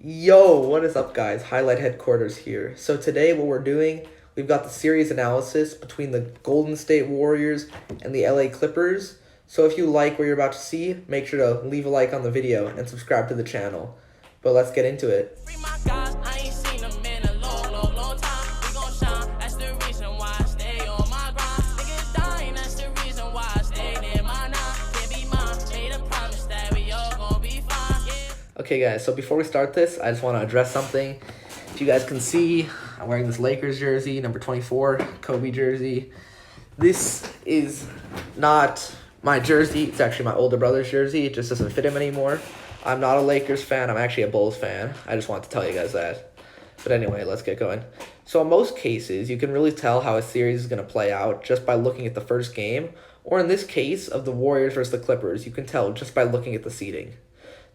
Yo, what is up, guys? Highlight Headquarters here. So today what we're doing, we've got the series analysis between the Golden State Warriors and the LA Clippers. So if you like what you're about to see, make sure to leave a like on the video and subscribe to the channel. But let's get into it. Okay, guys, so before we start this, I just want to address something. If you guys can see, I'm wearing this Lakers jersey, number 24, Kobe jersey. This is not my jersey. It's actually my older brother's jersey. It just doesn't fit him anymore. I'm not a Lakers fan. I'm actually a Bulls fan. I just wanted to tell you guys that. But anyway, let's get going. So in most cases, you can really tell how a series is going to play out just by looking at the first game. Or in this case of the Warriors versus the Clippers, you can tell just by looking at the seeding.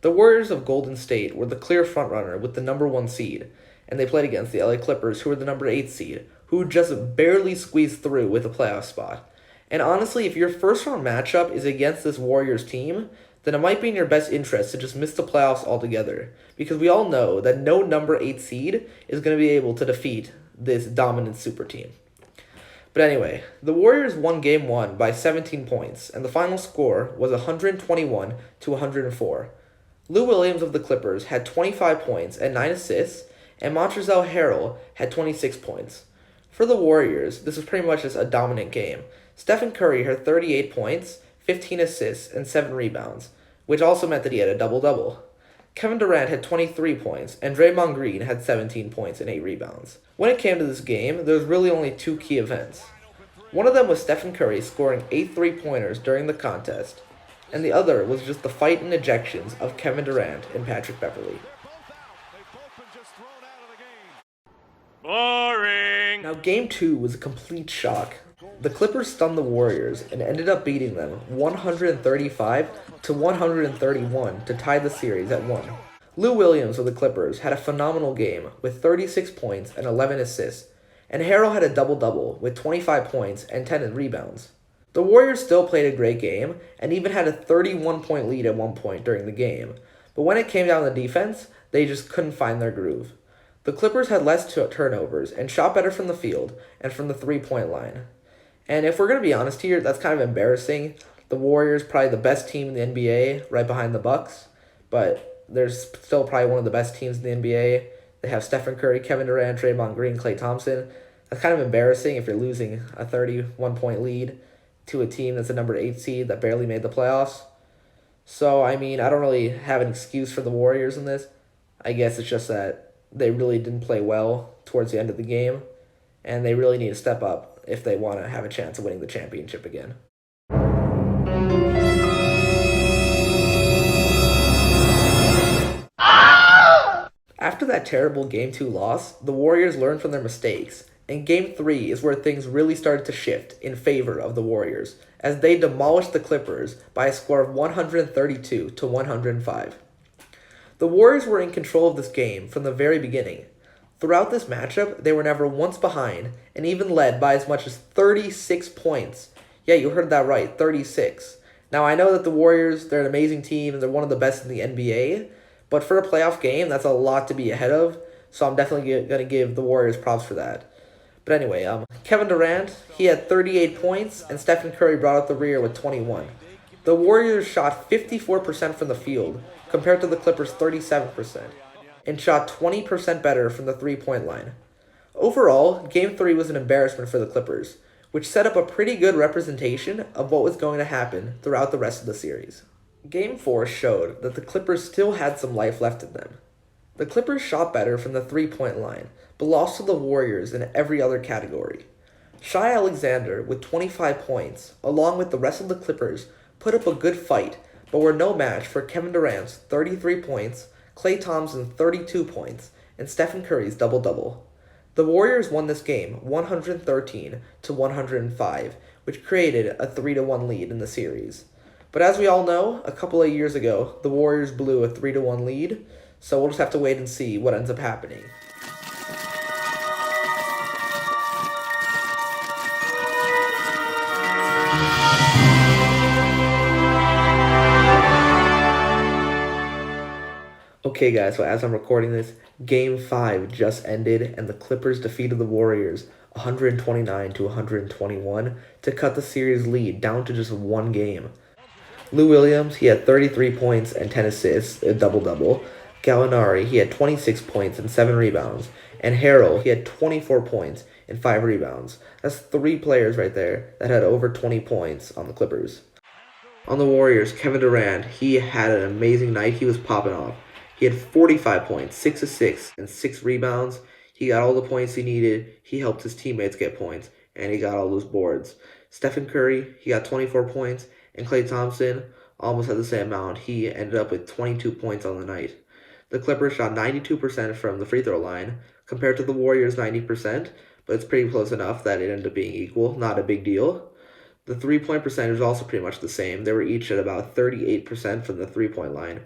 The Warriors of Golden State were the clear frontrunner with the number 1 seed, and they played against the LA Clippers, who were the number 8 seed, who just barely squeezed through with a playoff spot. And honestly, if your first round matchup is against this Warriors team, then it might be in your best interest to just miss the playoffs altogether, because we all know that no number 8 seed is going to be able to defeat this dominant super team. But anyway, the Warriors won Game 1 by 17 points, and the final score was 121 to 104. Lou Williams of the Clippers had 25 points and 9 assists, and Montrezl Harrell had 26 points. For the Warriors, this was pretty much just a dominant game. Stephen Curry had 38 points, 15 assists, and 7 rebounds, which also meant that he had a double-double. Kevin Durant had 23 points, and Draymond Green had 17 points and 8 rebounds. When it came to this game, there was really only 2 key events. One of them was Stephen Curry scoring 8 three-pointers during the contest, and the other was just the fight and ejections of Kevin Durant and Patrick Beverley. Boring! Now, Game 2 was a complete shock. The Clippers stunned the Warriors and ended up beating them 135 to 131 to tie the series at 1. Lou Williams of the Clippers had a phenomenal game with 36 points and 11 assists, and Harrell had a double-double with 25 points and 10 rebounds. The Warriors still played a great game and even had a 31-point lead at one point during the game, but when it came down to defense, they just couldn't find their groove. The Clippers had less turnovers and shot better from the field and from the three-point line. And if we're going to be honest here, that's kind of embarrassing. The Warriors probably the best team in the NBA, right behind the Bucks, but they're still probably one of the best teams in the NBA. They have Stephen Curry, Kevin Durant, Draymond Green, Klay Thompson. That's kind of embarrassing if you're losing a 31-point lead to a team that's a number 8 seed that barely made the playoffs. So, I mean, I don't really have an excuse for the Warriors in this. I guess it's just that they really didn't play well towards the end of the game, and they really need to step up if they want to have a chance of winning the championship again. After that terrible Game 2 loss, the Warriors learned from their mistakes, and Game 3 is where things really started to shift in favor of the Warriors, as they demolished the Clippers by a score of 132 to 105. The Warriors were in control of this game from the very beginning. Throughout this matchup, they were never once behind, and even led by as much as 36 points. Yeah, you heard that right, 36. Now, I know that the Warriors, they're an amazing team, and they're one of the best in the NBA, but for a playoff game, that's a lot to be ahead of, so I'm definitely going to give the Warriors props for that. But anyway, Kevin Durant, he had 38 points, and Stephen Curry brought up the rear with 21. The Warriors shot 54% from the field, compared to the Clippers' 37%, and shot 20% better from the three-point line. Overall, Game 3 was an embarrassment for the Clippers, which set up a pretty good representation of what was going to happen throughout the rest of the series. Game 4 showed that the Clippers still had some life left in them. The Clippers shot better from the three-point line, but lost to the Warriors in every other category. Shai Alexander, with 25 points, along with the rest of the Clippers, put up a good fight, but were no match for Kevin Durant's 33 points, Klay Thompson's 32 points, and Stephen Curry's double-double. The Warriors won this game 113 to 105, which created a 3-1 lead in the series. But as we all know, a couple of years ago, the Warriors blew a 3-1 lead, so we'll just have to wait and see what ends up happening. Okay, guys, so as I'm recording this, Game 5 just ended, and the Clippers defeated the Warriors 129 to 121 to cut the series lead down to just one game. Lou Williams, he had 33 points and 10 assists, a double-double. Gallinari, he had 26 points and 7 rebounds. And Harrell, he had 24 points and 5 rebounds. That's 3 players right there that had over 20 points on the Clippers. On the Warriors, Kevin Durant, he had an amazing night. He was popping off. He had 45 points, 6 assists, and 6 rebounds. He got all the points he needed. He helped his teammates get points, and he got all those boards. Stephen Curry, he got 24 points, and Klay Thompson almost had the same amount. He ended up with 22 points on the night. The Clippers shot 92% from the free throw line, compared to the Warriors' 90%, but it's pretty close enough that it ended up being equal. Not a big deal. The three-point percentage was also pretty much the same. They were each at about 38% from the three-point line.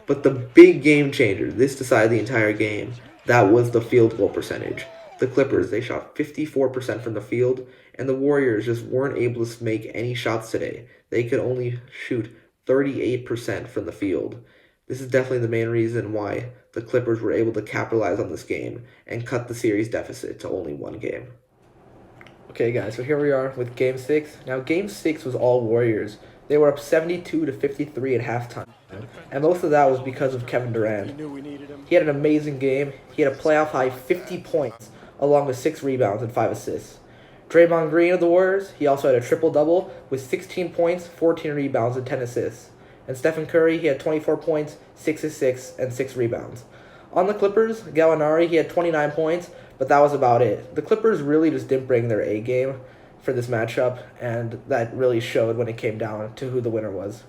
But the big game changer, this decided the entire game, that was the field goal percentage. The Clippers, they shot 54% from the field, and the Warriors just weren't able to make any shots today. They could only shoot 38% from the field. This is definitely the main reason why the Clippers were able to capitalize on this game and cut the series deficit to only one game. Okay, guys, so here we are with Game 6. Now, Game 6 was all Warriors. They were up 72 to 53 at halftime, and most of that was because of Kevin Durant. He had an amazing game. He had a playoff-high 50 points, along with 6 rebounds and 5 assists. Draymond Green of the Warriors, he also had a triple-double with 16 points, 14 rebounds, and 10 assists. And Stephen Curry, he had 24 points, 6 assists, and 6 rebounds. On the Clippers, Gallinari, he had 29 points, but that was about it. The Clippers really just didn't bring their A game for this matchup, and that really showed when it came down to who the winner was.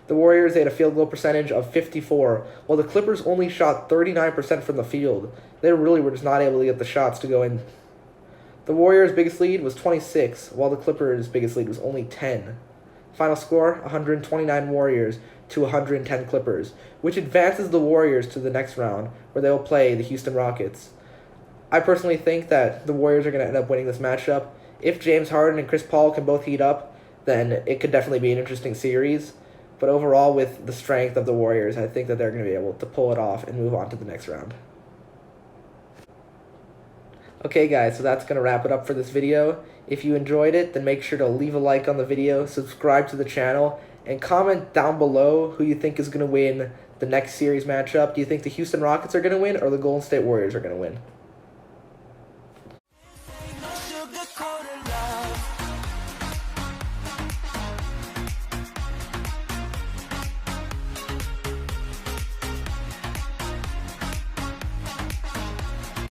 The Warriors, they had a field goal percentage of 54, while the Clippers only shot 39% from the field. They really were just not able to get the shots to go in. The Warriors' biggest lead was 26, while the Clippers' biggest lead was only 10. Final score, 129 Warriors to 110 Clippers, which advances the Warriors to the next round, where they will play the Houston Rockets. I personally think that the Warriors are going to end up winning this matchup. If James Harden and Chris Paul can both heat up, then it could definitely be an interesting series. But overall, with the strength of the Warriors, I think that they're going to be able to pull it off and move on to the next round. Okay, guys, so that's going to wrap it up for this video. If you enjoyed it, then make sure to leave a like on the video, subscribe to the channel, and comment down below who you think is going to win the next series matchup. Do you think the Houston Rockets are going to win or the Golden State Warriors are going to win?